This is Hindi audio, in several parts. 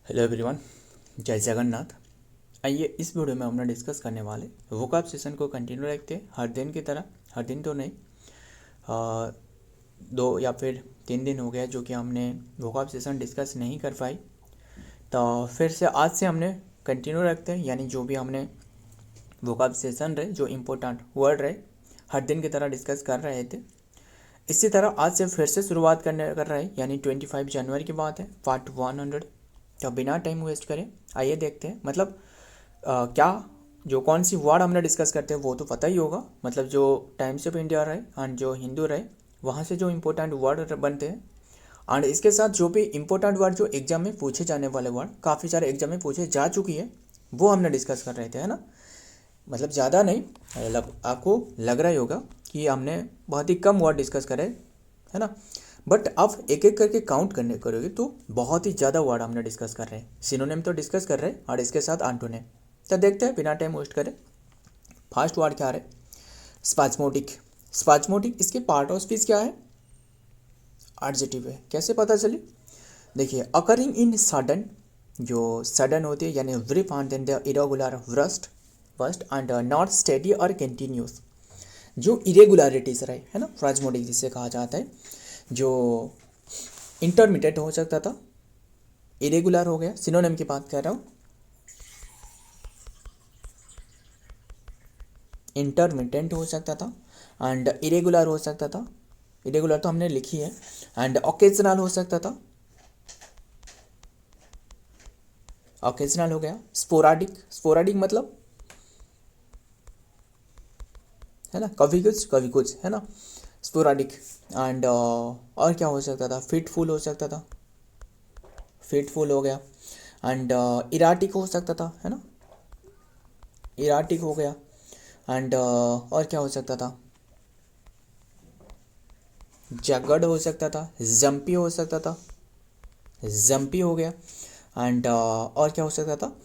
हेलो एवरीवन, जय जगन्नाथ। आइए इस वीडियो में हम डिस्कस करने वाले वोकैब सेशन को कंटिन्यू रखते हैं हर दिन की तरह। हर दिन तो नहीं, 2 या फिर 3 दिन हो गया जो कि हमने वोकैब सेशन डिस्कस नहीं कर पाई, तो फिर से आज से हमने कंटिन्यू रखते हैं। यानी जो भी हमने वोकैब सेशन रहे, जो इम्पोर्टेंट वर्ड रहे, हर दिन की तरह डिस्कस कर रहे थे। इसी तरह आज से फिर से शुरुआत कर रहे हैं, यानी 25 जनवरी की बात है, पार्ट 100। तो बिना टाइम वेस्ट करें आइए देखते हैं। मतलब क्या जो कौन सी वर्ड हमने डिस्कस करते हैं वो तो पता ही होगा। मतलब जो टाइम्स ऑफ इंडिया रहे एंड जो हिंदू रहे, वहाँ से जो इम्पोर्टेंट वर्ड बनते हैं, एंड इसके साथ जो भी इम्पोर्टेंट वर्ड जो एग्जाम में पूछे जाने वाले वर्ड, काफ़ी सारे एग्जाम में पूछे जा चुकी है, वो हमने डिस्कस कर रहे थे, है ना। मतलब ज़्यादा नहीं, आपको लग रहा ही होगा कि हमने बहुत ही कम वर्ड डिस्कस करे, है ना। बट आप एक एक करके काउंट करने करोगे तो बहुत ही ज़्यादा वर्ड हमने डिस्कस कर रहे हैं। सिनोनिम तो डिस्कस कर रहे हैं और इसके साथ एंटोनिम। तो देखते हैं बिना टाइम वेस्ट करें। फर्स्ट वर्ड क्या है? स्पाज्मोटिक। स्पाज्मोटिक, इसके पार्ट ऑफ स्पीच क्या है? एडजेक्टिव है। कैसे पता चले? देखिए, अकरिंग इन सडन, जो सडन होती है यानी very fast and irregular worst first and not steady और कंटिन्यूस, जो इरेगुलरिटीज रहे, है ना, स्पाज्मोटिक जिसे कहा जाता है। जो इंटरमीडिएट हो सकता था, इरेगुलर हो गया। सिनोनिम की बात कर रहा हूँ। इंटरमिटेंट हो सकता था एंड इरेगुलर हो सकता था। इरेगुलर तो हमने लिखी है। एंड ओकेजनल हो सकता था, ओकेजनल हो गया। स्पोराडिक, स्पोराडिक मतलब, है ना, कभी कुछ, है ना, स्पोराडिक। एंड और क्या हो सकता था? फिटफुल हो सकता था, फिटफुल हो गया। एंड इराटिक हो सकता था, है ना, इराटिक हो गया। एंड और क्या हो सकता था? जगड हो सकता था, जंपी हो सकता था, जंपी हो गया। एंड और क्या हो सकता था?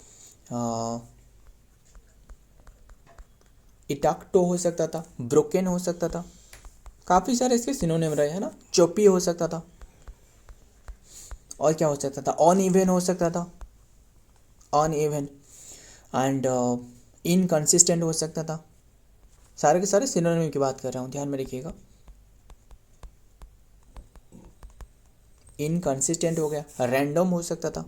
इटाक्टो हो सकता था, ब्रोकन हो सकता था। काफ़ी सारे इसके सिनोनिम रहे, है ना। चोपी हो सकता था। और क्या हो सकता था? ऑन इवन हो सकता था, ऑन इवन। एंड इनकंसिस्टेंट हो सकता था। सारे के सारे सिनोनिम की बात कर रहा हूँ, ध्यान में रखिएगा। इनकंसिस्टेंट हो गया। रैंडम हो सकता था,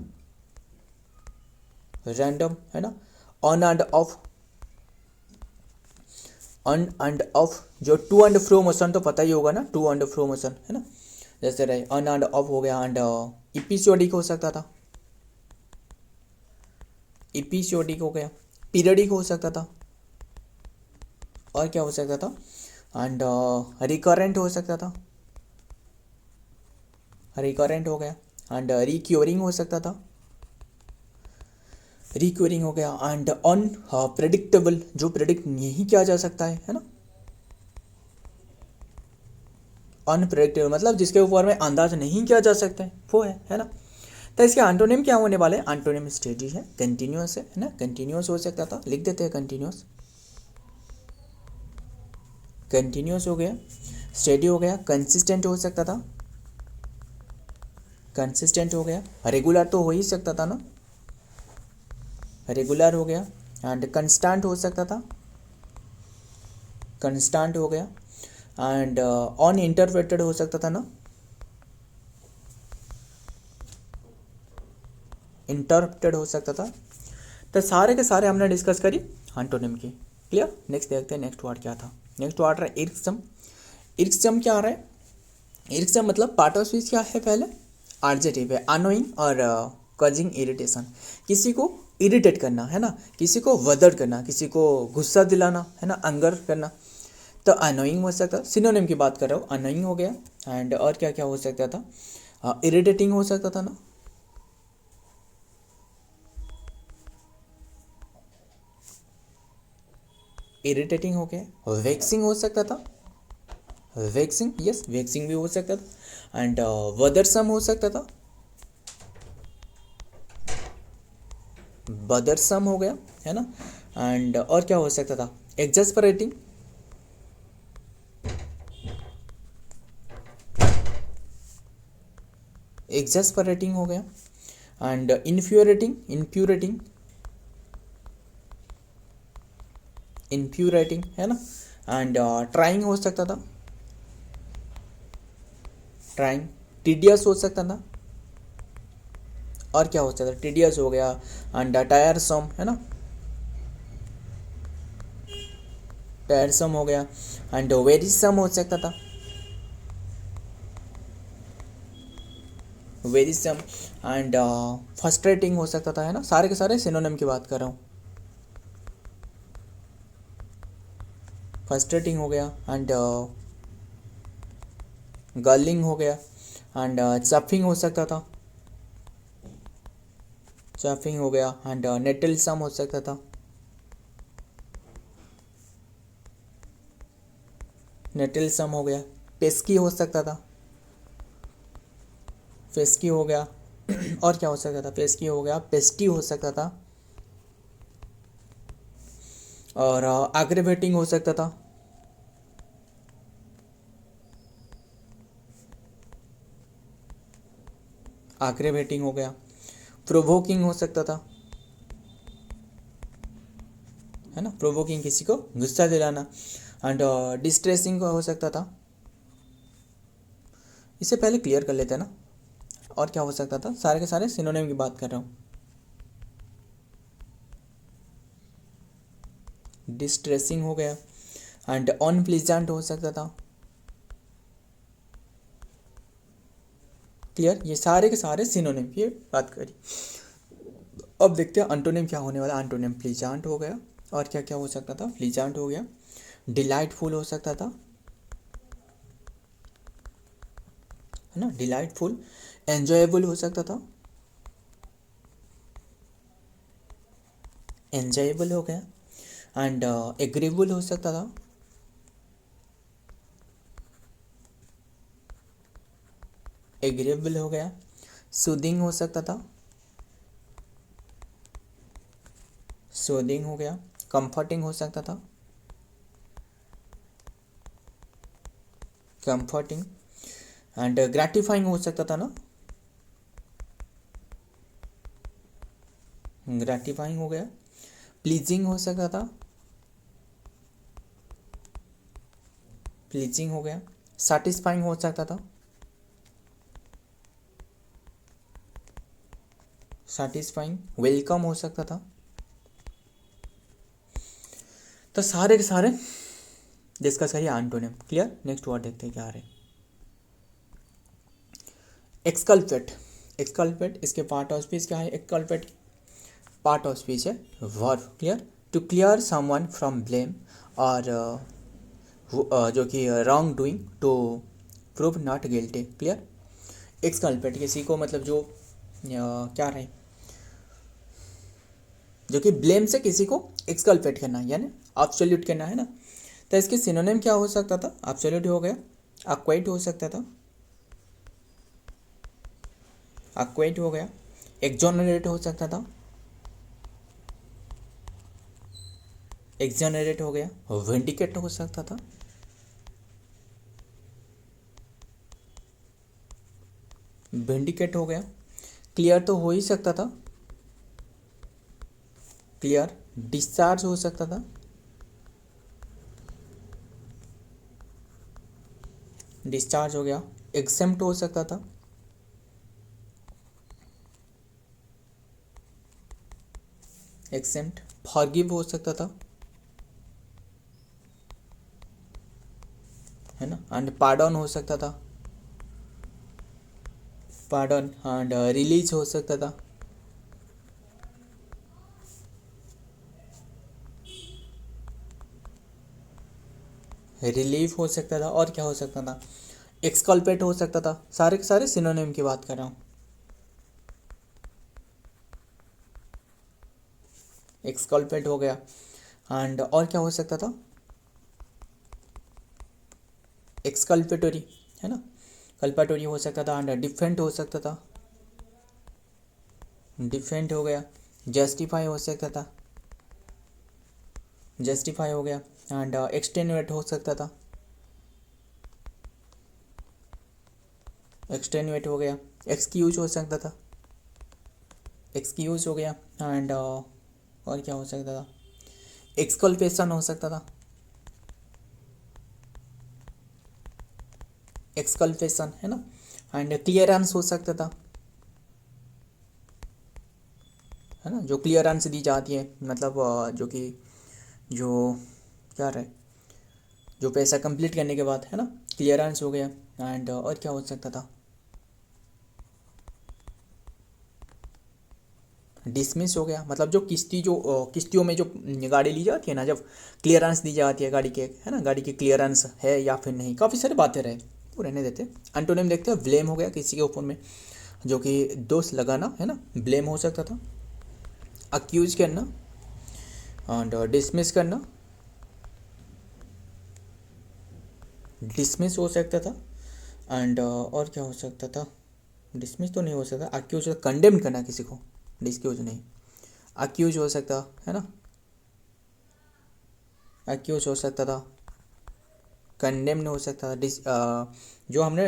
रैंडम, है ना। On end of, on end of, जो टू एंड फ्रो मोशन तो पता ही होगा ना, टू एंड फ्रो मोशन, है ना। जैसे रहे ऑन एंड ऑफ हो गया। एंड इपिसोडिक हो सकता था, इपिसोडिक हो गया। पीरियडिक हो सकता था। और क्या हो सकता था? एंड रिकरेंट हो सकता था, रिकरेंट हो गया। एंड रिक्योरिंग हो सकता था, रिक्योरिंग हो गया। एंड अन प्रेडिक्टेबल, जो प्रेडिक्ट नहीं किया जा सकता है ना। अनप्रेडिक्टेबल मतलब जिसके ऊपर में अंदाज नहीं किया जा सकता है, वो है ना। तो इसके एंटोनिम क्या होने वाले हैं? एंटोनिम स्टेडी है, कंटिन्यूअस है ना। कंटिन्यूअस हो सकता था, लिख देते हैं कंटिन्यूअस, कंटिन्यूअस हो गया। स्टेडी हो गया। कंसिस्टेंट हो सकता था, कंसिस्टेंट हो गया। रेगुलर तो हो ही सकता था ना, रेगुलर हो गया। एंड कंस्टेंट हो सकता था, कंस्टेंट हो गया। एंड ऑन इंटरप्रेटेड हो सकता था ना, इंटरप्रेटेड हो सकता था। तो सारे के सारे हमने डिस्कस करी एंटोनिम की। क्लियर? नेक्स्ट देखते हैं नेक्स्ट वर्ड क्या था। नेक्स्ट वर्ड रहा इर्कसम। इर्कसम क्या आ रहा है? इर्कसम मतलब पार्ट ऑफ स्पीच क्या है? पहले एडजेक्टिव है, अनोइंग और कॉजिंग इरिटेशन। किसी को इरिटेट करना, है ना, किसी को वदर करना, किसी को गुस्सा दिलाना, है ना, अंगर करना। तो अनोइंग हो सकता है। सिनोनिम की बात कर रहा हूँ, अनोइंग हो गया। एंड और क्या क्या हो सकता था? इरिटेटिंग हो सकता था ना, इरिटेटिंग हो गया। वेक्सिंग हो सकता था, वेक्सिंग, यस, वेक्सिंग भी हो सकता था। एंड वदरसम हो सकता था, बदरसम हो गया, है ना। एंड और क्या हो सकता था? एग्जस्परेटिंग, एग्जस्परेटिंग हो गया। एंड इन्फ्यूरेटिंग है ना। एंड ट्राइंग हो सकता था, ट्राइंग। टीडियस हो सकता था, और क्या हो सकता था, टीडियस हो गया। एंड टायरसम है ना, टायरसम हो गया। एंड वेरिसम हो सकता था, वेरिसम। एंड फ्रस्ट्रेटिंग हो सकता था, है ना। सारे के सारे सिनोनिम की बात कर रहा हूँ। फ्रस्ट्रेटिंग हो गया, एंड गर्लिंग हो गया, एंड चफिंग हो सकता था, चफिंग हो गया। एंड नेटलसम हो सकता था, नेटलसम हो गया। पेस्की हो सकता था, पेस्की हो गया। और क्या हो सकता था, पेस्की हो गया, पेस्टी हो सकता था, और एग्रेवेटिंग हो सकता था, एग्रेवेटिंग हो गया। प्रोवोकिंग हो सकता था, है ना, प्रोवोकिंग, किसी को गुस्सा दिलाना। एंड डिस्ट्रेसिंग हो सकता था। इससे पहले क्लियर कर लेते हैं ना, और क्या हो सकता था, सारे के सारे सिनोनिम की बात कर रहा हूँ। डिस्ट्रेसिंग हो गया, एंड अनप्लीजेंट हो सकता था। क्लियर, ये सारे के सारे सिनोनिम की बात करी। अब देखते हैं एंटोनिम क्या होने वाला। एंटोनिम प्लीजेंट हो गया, और क्या क्या हो सकता था, प्लीजेंट हो गया। डिलाइटफुल हो सकता था, है ना, डिलाइटफुल। एंजॉयबल हो सकता था, एंजॉयबल हो गया। एंड एग्रीबल हो सकता था, एग्रीबल हो गया। सूदिंग हो सकता था, सूदिंग हो गया। कंफर्टिंग हो सकता था, कंफर्टिंग। एंड ग्रेटिफाइंग हो सकता था ना, ग्रेटिफाइंग हो गया। प्लीजिंग हो सकता था, प्लीजिंग हो गया। सेटिस्फाइंग हो सकता था, सेटिस्फाइंग। वेलकम हो सकता था। तो सारे के सारे डिस्कस करिए एंटोनिम। क्लियर, नेक्स्ट वर्ड देखते हैं क्या आ रहे हैं। एक्सकल्पेट, एक्सकल्पेट इसके पार्ट ऑफ स्पीच क्या है, एक्सकल्पेट पार्ट ऑफ स्पीच है verb. Clear, to clear someone from blame, और जो कि wrongdoing, to prove not guilty. Clear, exculpate किसी को, मतलब जो क्या रहे, जो कि ब्लेम से किसी को एक्सकल्पेट करना, यानी एब्सोल्यूट करना, है ना। तो इसके सिनोनिम क्या हो सकता था, एब्सोल्यूट हो गया। अक्वाइट हो सकता था, अक्वाइट हो गया। एक्सोनरेट हो सकता था, एक्सोनरेट हो गया। विंडिकेट हो सकता था, विंडिकेट हो गया। क्लियर तो हो ही सकता था, क्लियर। डिस्चार्ज हो सकता था, डिस्चार्ज हो गया। एग्जेम्प्ट हो सकता था, एग्जेम्प्ट। फॉरगिव हो सकता था, है ना। एंड पार्डन हो सकता था, पार्डन। एंड रिलीज हो सकता था, रिलीफ हो सकता था। और क्या हो सकता था, एक्सकल्पेट हो सकता था। सारे के सारे सिनोनिम की बात कर रहा हूँ। एक्सकल्पेट हो गया। एंड और क्या हो सकता था, एक्सकल्पेटोरी, है ना, कल्पाटोरी हो सकता था। एंड डिफेंड हो सकता था, डिफेंड हो गया। जस्टिफाई हो सकता था, जस्टिफाई हो गया। एंड एक्सटेनुएट हो सकता था, एक्सटेनुएट हो गया। एक्सक्यूज हो सकता था, एक्सक्यूज हो गया। एंड और क्या हो सकता था, एक्सकल्पेशन हो सकता था, एक्सकल्पेशन है ना। एंड क्लियरेंस हो सकता था, है ना, जो क्लियरेंस दी जाती है, मतलब जो कि जो क्या रहे, जो पैसा कंप्लीट करने के बाद, है ना, क्लियरेंस हो गया। एंड और क्या हो सकता था, डिसमिस हो गया, मतलब जो किश्तियों में जो गाड़ी ली जाती है ना, जब क्लियरेंस दी जाती है गाड़ी के, है ना, गाड़ी की क्लियरेंस है या फिर नहीं, काफ़ी सारी बातें रहे, वो रहने देते। एंटोनिम देखते हैं, ब्लेम हो गया, किसी के ऊपर में जो कि दोष लगाना, है ना, ब्लेम हो सकता था। अक्यूज करना एंड डिसमिस करना, डिसमिस हो सकता था। एंड और क्या हो सकता था, डिसमिस तो नहीं हो सकता, अक्यूज, कंडेम करना किसी को, डिस्क्यूज नहीं, अक्यूज हो सकता, है ना, अक्यूज हो सकता था, कंडेम्ड हो सकता था। जो हमने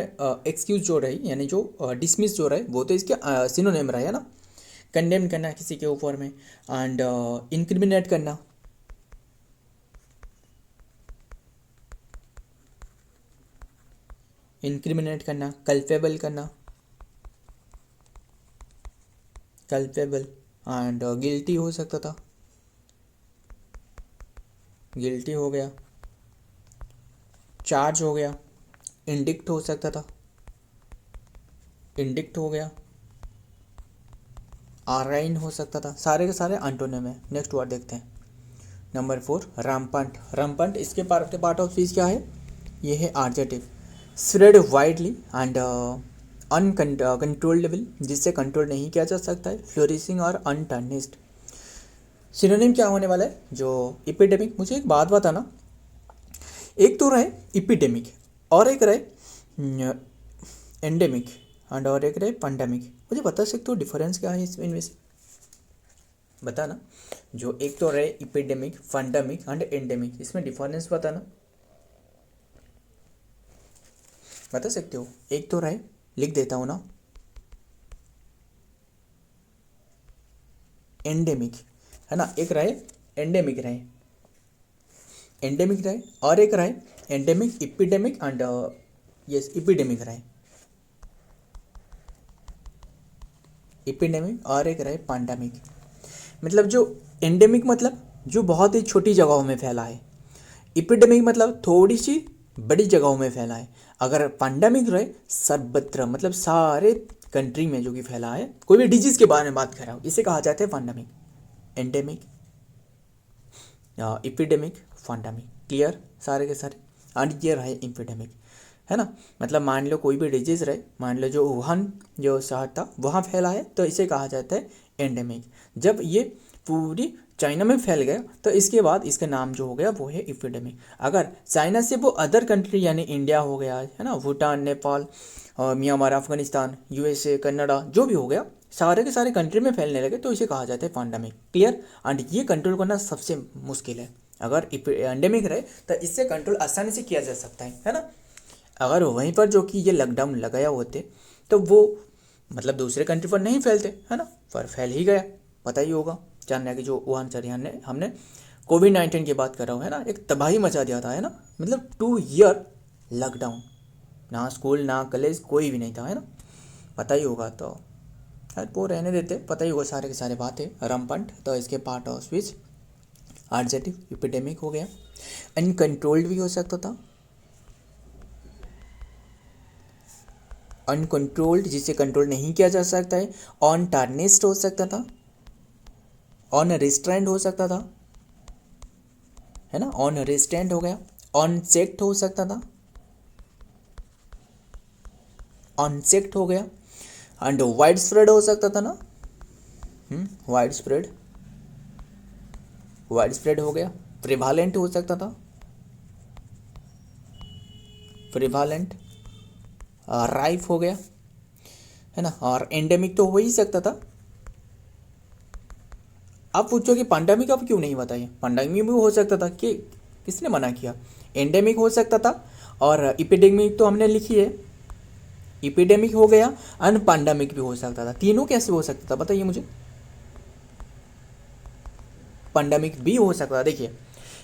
एक्सक्यूज जो रही, यानी जो डिसमिस जो रहे, वो तो इसके सिनोनिम रहा है ना। कंडेम करना किसी के ऊपर में, एंड इंक्रिमिनेट करना, इंक्रिमिनेट करना, कल्पेबल करना, कल्पेबल। एंड गिल्टी हो सकता था, गिल्टी हो गया, चार्ज हो गया, इंडिक्ट हो सकता था, इंडिक्ट हो गया, आराइन हो सकता था, सारे के सारे एंटोनिम है। नेक्स्ट वर्ड देखते हैं, नंबर 4, रामपंट। रामपंट इसके पार्ट ऑफ स्पीच क्या है, ये है adjective. Spread widely and uncontrollable, जिससे कंट्रोल नहीं किया जा सकता है, फ्लोरिशिंग और अनटर्निस्ड। सिनोनिम क्या होने वाला है, जो इपिडेमिक। मुझे एक बात बताना, एक तो रहे इपिडेमिक और एक रहे एंडेमिक एंड और एक रहे पैंडेमिक। मुझे बता सकते हो डिफरेंस क्या है इनमें से, बताना। जो एक तो रहे इपिडेमिक, पैंडेमिक एंड एंडेमिक, इसमें डिफरेंस बताना, बता सकते हो। एक तो रहे, लिख देता हूँ ना, एंडेमिक, है ना, एक रहे एंडेमिक रहे, एंडेमिक रहे, और एक रहे endemic, epidemic and yes epidemic रहे, इपिडेमिक, और एक रहे पैंडेमिक। मतलब जो एंडेमिक मतलब जो बहुत ही छोटी जगहों में फैला है, इपिडेमिक मतलब थोड़ी सी बड़ी जगहों में फैला है। अगर पैंडेमिक रहे सर्वत्र, मतलब सारे कंट्री में जो कि फैला है, कोई भी डिजीज के बारे में बात कर रहा हूँ, इसे कहा जाता है pandemic. Endemic, epidemic, pandemic, clear सारे के सारे। एंड ये रहे इपिडेमिक, है ना, मतलब मान लो कोई भी डिजीज रहे, मान लो जो वुहान जो शहर था वहाँ फैला है, तो इसे कहा जाता है एंडेमिक। जब ये पूरी चाइना में फैल गया तो इसके बाद इसका नाम जो हो गया वो है इपिडेमिक। अगर चाइना से वो अदर कंट्री यानी इंडिया हो गया, है ना, Bhutan, Nepal, Myanmar, Afghanistan, USA, Canada, जो भी हो गया, सारे के सारे कंट्री में फैलने लगे, तो इसे कहा जाता है पैंडेमिक। क्लियर। एंड ये कंट्रोल करना सबसे मुश्किल है। अगर एंडेमिक रहे तो इससे कंट्रोल आसानी से किया जा सकता है ना। अगर वहीं पर जो कि ये लॉकडाउन लगाया होते तो वो मतलब दूसरे कंट्री पर नहीं फैलते, है ना, पर फैल ही गया। पता ही होगा, चाइना की जो वुहान शहर हमने कोविड-19 की बात कर रहा हूँ, है ना, एक तबाही मचा दिया था, है ना, मतलब 2 ईयर लॉकडाउन, ना स्कूल ना कॉलेज कोई भी नहीं था, है ना, पता ही होगा। तो यार वो रहने देते, पता ही होगा सारे के सारे बातें। रमपंट तो इसके part of speech adjective, epidemic हो गया। अनकंट्रोल्ड भी हो सकता था, अनकंट्रोल्ड जिसे कंट्रोल नहीं किया जा सकता है। ऑन टार्निस्ड हो सकता था, ऑन रिस्ट्रेंड हो सकता था, है ना, ऑन रिस्ट्रेंड हो गया। ऑन चेक्ड हो सकता था, ऑन चेक्ड हो गया। एंड वाइड स्प्रेड हो सकता था ना, वाइड स्प्रेड, वाइड स्प्रेड हो गया। प्रिवालेंट हो सकता था, प्रिवालेंट। राइफ हो गया, है ना, और एंडेमिक तो हो ही सकता था। आप पूछो कि पैंडेमिक अब क्यों नहीं बताइए, पैंडेमिक भी हो सकता था, कि किसने मना किया। एंडेमिक हो सकता था और इपिडेमिक तो हमने लिखी है, इपिडेमिक हो गया, एंड पैंडेमिक भी हो सकता था। तीनों कैसे हो सकता था बताइए मुझे। पैंडेमिक भी हो सकता है। देखिए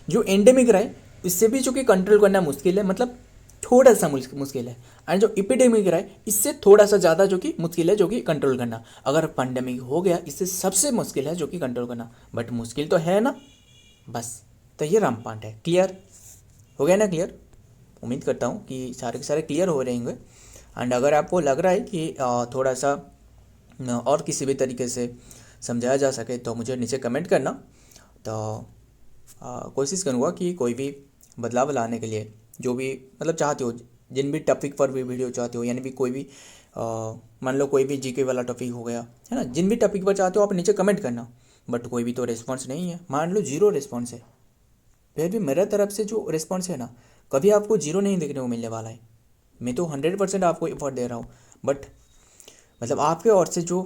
जो एंडेमिक रहे इससे भी जो कि कंट्रोल करना मुश्किल है, मतलब थोड़ा सा मुश्किल है, एंड जो एपिडेमिक रहे इससे थोड़ा सा ज़्यादा जो कि मुश्किल है जो कि कंट्रोल करना। अगर पैंडेमिक हो गया इससे सबसे मुश्किल है जो कि कंट्रोल करना, बट मुश्किल तो है ना। बस तो ये रामपांड है। क्लियर हो गया ना? क्लियर, उम्मीद करता हूँ कि सारे के सारे क्लियर हो रहे होंगे। एंड अगर आपको लग रहा है कि थोड़ा सा और किसी भी तरीके से समझाया जा सके तो मुझे नीचे कमेंट करना, तो कोशिश करूँगा कि कोई भी बदलाव लाने के लिए जो भी मतलब चाहते हो, जिन भी टॉपिक पर भी वीडियो चाहते हो, यानी भी कोई भी मान लो कोई भी जीके वाला टॉपिक हो गया है ना, जिन भी टॉपिक पर चाहते हो आप नीचे कमेंट करना। बट कोई भी तो रिस्पॉन्स नहीं है, मान लो 0 रिस्पॉन्स है, फिर भी मेरे तरफ से जो रिस्पॉन्स है ना कभी आपको 0 नहीं देखने को मिलने वाला है। मैं तो 100% आपको एफर्ट दे रहा हूँ, बट मतलब आपके ओर से जो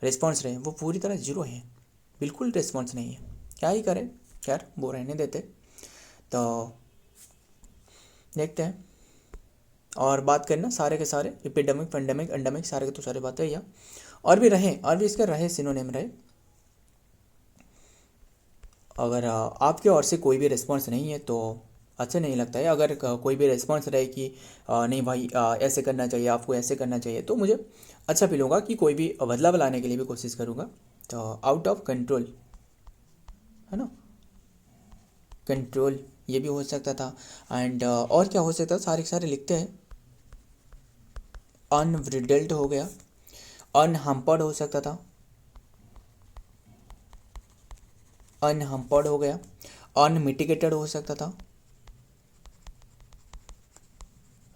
रिस्पॉन्स रहे वो पूरी तरह 0 है, बिल्कुल रिस्पॉन्स नहीं है। क्या ही करें, खैर वो रहने देते। तो देखते हैं और बात करना सारे के सारे एपिडेमिक पेंडेमिक एंडेमिक सारे के तो सारे बातें या और भी रहे, और भी इसके रहे सिनोनिम रहे। अगर आपके ओर से कोई भी रिस्पॉन्स नहीं है तो अच्छा नहीं लगता है। अगर कोई भी रिस्पॉन्स रहे कि नहीं भाई ऐसे करना चाहिए, आपको ऐसे करना चाहिए, तो मुझे अच्छा फील होगा कि कोई भी बदलाव लाने के लिए भी कोशिश करूँगा। तो आउट ऑफ कंट्रोल है ना, कंट्रोल ये भी हो सकता था। एंड और क्या हो सकता था, सारे के सारे लिखते हैं। अनब्रिडल्ड हो गया, अनहम्पर्ड हो सकता था, अनहम्पर्ड हो गया, अनमिटिगेटेड हो सकता था,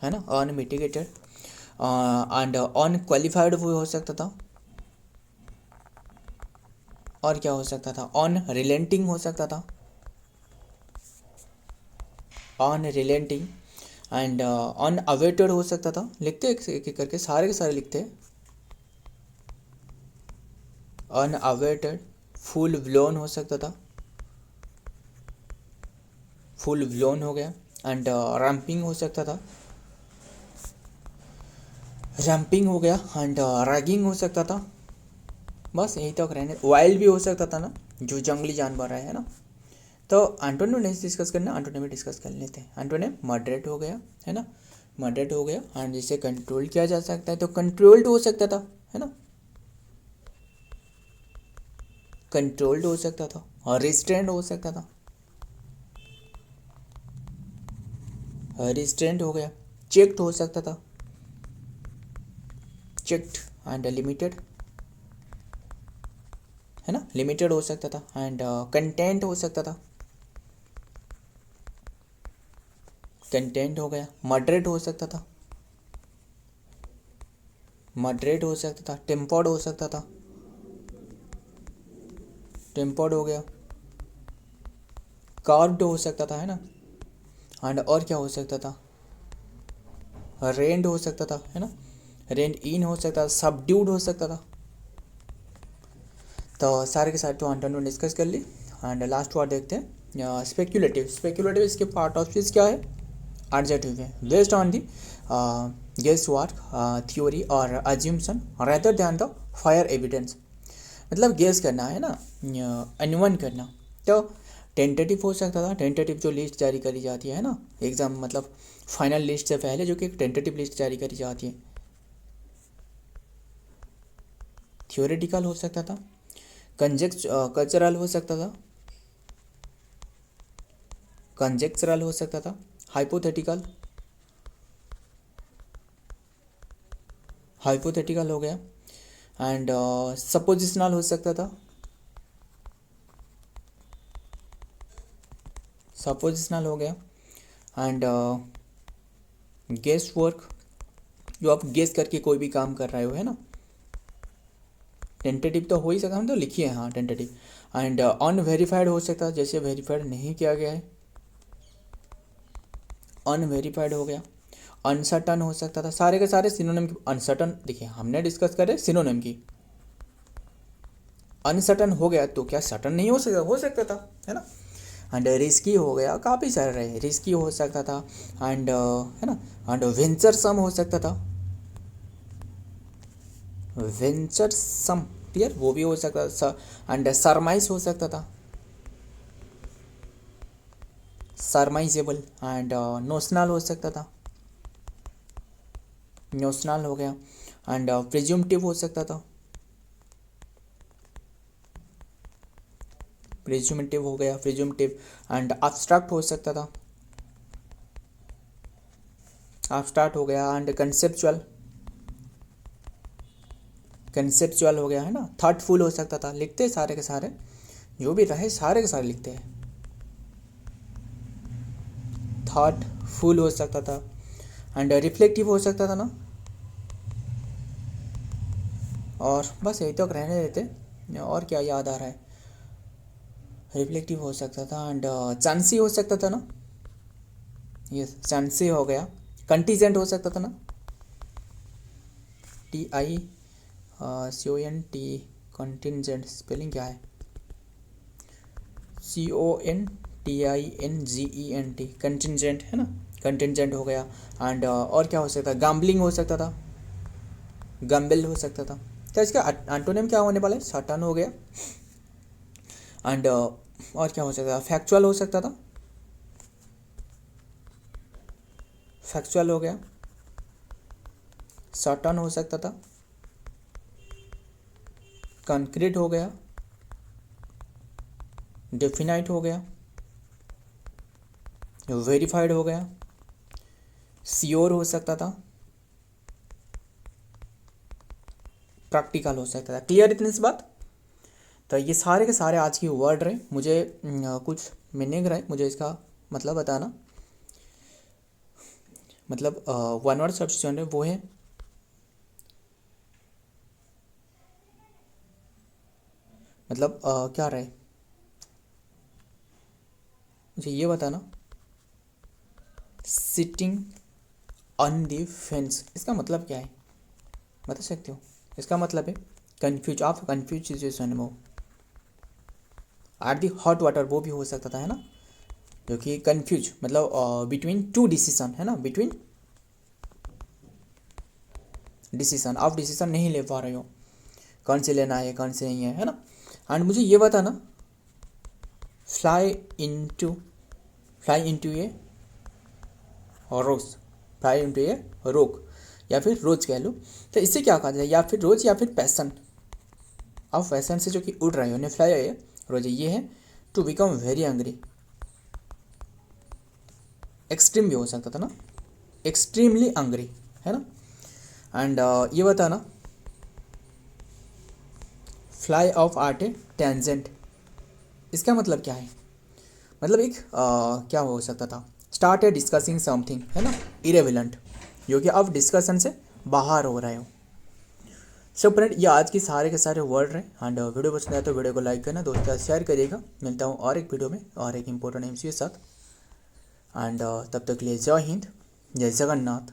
है ना, अनमिटिगेटेड। एंड अनक्वालिफाइड भी हो सकता था। और क्या हो सकता था, अनरिलेंटिंग हो सकता था, अनरिलेंटिंग। एंड अनअवेटेड हो सकता था। लिखते एक एक करके सारे के सारे लिखते हैं। अनअवेटेड, फुल ब्लोन हो सकता था, फुल ब्लोन हो गया। एंड रैम्पिंग हो सकता था, रैम्पिंग हो गया। एंड रैगिंग हो सकता था। बस यही तक रहने। वाइल्ड भी हो सकता था ना, जो जंगली जानवर है ना। तो एंटोनिम नहीं डिस्कस करना, एंटोनिम भी डिस्कस कर लेते हैं। एंटोनिम मॉडरेट हो गया, है ना, मॉडरेट हो गया। एंड जिसे कंट्रोल किया जा सकता है तो कंट्रोल्ड हो सकता था, है ना, कंट्रोल्ड हो सकता था। और रिस्ट्रेंड हो सकता था, रिस्ट्रेंड हो गया। चेक्ड हो सकता था, चेक्ड। एंड लिमिटेड, है ना, लिमिटेड हो सकता था। एंड कंटेंट हो सकता था, कंटेंट हो गया। मॉडरेट हो सकता था, मॉडरेट हो सकता था। टेम्पर्ड हो सकता था, टेम्पर्ड हो गया। कार्व्ड हो सकता था, है ना। एंड और क्या हो सकता था, रेंड हो सकता था, है ना, रेंड इन हो सकता था, सबड्यूड हो सकता था। तो सारे के साथ तो एंटोनिम डिस्कस कर ली। एंड लास्ट वर्ड देखते हैं स्पेक्यूलेटिव। स्पेक्यूलेटिव इसके पार्ट ऑफ स्पीच क्या है, एडजेक्टिव है, based on the guess work theory और assumption rather than the firm evidence. मतलब गेस करना है ना, अनुमान करना। तो टेंटेटिव हो सकता था, टेंटेटिव जो लिस्ट जारी करी जाती है ना एग्जाम, मतलब फाइनल लिस्ट से पहले जो कि एक टेंटेटिव लिस्ट जारी करी जाती है। थ्योरेटिकल हो सकता था, कल्चरल हो सकता था, कंजेक्चरल हो सकता था, हाइपोथेटिकल, हाइपोथेटिकल हो गया। एंड सपोजिशनल हो सकता था, सपोजिशनल हो गया। एंड गेस वर्क, जो आप गेस करके कोई भी काम कर रहे हो, है ना। टेंटेटिव तो हो ही सकता, हम तो लिखिए हाँ टेंटेटिव। एंड अनवेरीफाइड हो सकता है, जैसे वेरीफाइड नहीं किया गया है, अनवेरीफाइड हो गया। अनसर्टन हो सकता था। सारे के सारे सिनोनिम की। अनसर्टन देखिए हमने डिस्कस करे सिनोनिम की, अनसर्टन हो गया तो क्या सर्टन नहीं हो सकता था, है ना। एंड रिस्की हो गया, काफ़ी सारे रहे, रिस्की हो सकता था। एंड है ना, एंड वेंचर सम हो सकता था, वेंचर सम क्लियर, वो भी हो सकता था। एंड सरमाइज हो सकता था, सरमाइजेबल। एंड नोशनल हो सकता था, नोशनल हो गया। एंड प्रिज्यूमटिव हो सकता था, प्रिज्यूमटिव हो गया, प्रिज्यूमटिव। एंड एब्स्ट्रैक्ट हो सकता था, एब्स्ट्रैक्ट हो गया। एंड कंसेप्चुअल, कंसेप्चुअल हो गया है ना। थॉटफुल हो सकता था, लिखते हैं सारे के सारे, जो भी रहे सारे के सारे लिखते हैं। थॉटफुल हो सकता था। एंड रिफ्लेक्टिव हो सकता था ना। और बस यही तक रहने देते, और क्या याद आ रहा है। रिफ्लेक्टिव हो सकता था। एंड चांसी हो सकता था ना, यस चांसी हो गया। कंटीजेंट हो सकता था ना, TICONT, कंटिजेंट स्पेलिंग क्या है, CONTINGENT, कंटिजेंट है ना, कंटिजेंट हो गया। एंड और क्या हो सकता है, गैम्बलिंग हो सकता था, गैम्बल हो सकता था। तो इसका एंटोनिम क्या होने वाला है, सटन हो गया। एंड और क्या हो सकता था, फैक्चुअल हो सकता था, फैक्चुअल हो गया। सटन हो सकता था, कंक्रीट हो गया, डेफिनाइट हो गया, वेरीफाइड हो गया, श्योर हो सकता था, प्रैक्टिकल हो सकता था। क्लियर इतनी सी बात। तो ये सारे के सारे आज की वर्ड रहे, मुझे कुछ मीनिंग रहे, मुझे इसका मतलब बताना। मतलब वन वर्ड सब्स्टिट्यूशन है वो है, मतलब क्या रहे, मुझे ये बताना। सिटिंग ऑन द फेंस, इसका मतलब क्या है, बता सकते हो। इसका मतलब है कन्फ्यूज, आप कन्फ्यूज सिचुएशन में हो। एट दी हॉट वाटर, वो भी हो सकता था है ना, क्योंकि कन्फ्यूज मतलब बिटवीन टू डिसीजन है ना, बिटवीन डिसीजन, आप डिसीजन नहीं ले पा रहे हो, कौन से लेना है कौन से नहीं है ना। एंड मुझे ये बताना, फ्लाई इनटू, फ्लाई इनटू ए रोज, फ्लाई इनटू ए रोक, या फिर रोज कह लो। तो इससे क्या कहा जाए, या फिर रोज या फिर पैसन। आप पैसन से जो कि उड़ रहे हो ने, फ्लाई है रोज, ये है to become very angry, extreme भी हो सकता था ना, एक्सट्रीमली एंग्री है ना। एंड ये बताना, fly of art A tangent, इसका मतलब क्या है। मतलब एक क्या हो सकता था, स्टार्ट ए डिस्कसिंग समथिंग है ना, इरेविलेंट, जो कि आप डिस्कशन से बाहर हो रहे हो। सो फ्रेंड, ये आज की सारे के सारे वर्ड रहे। एंड वीडियो पसंद आया तो वीडियो को लाइक करना, दोस्तों के साथ शेयर करिएगा। मिलता हूँ और एक वीडियो में और एक इंपॉर्टेंट एमसीक्यू के साथ। एंड तब तक के लिए जय हिंद, जय जगन्नाथ।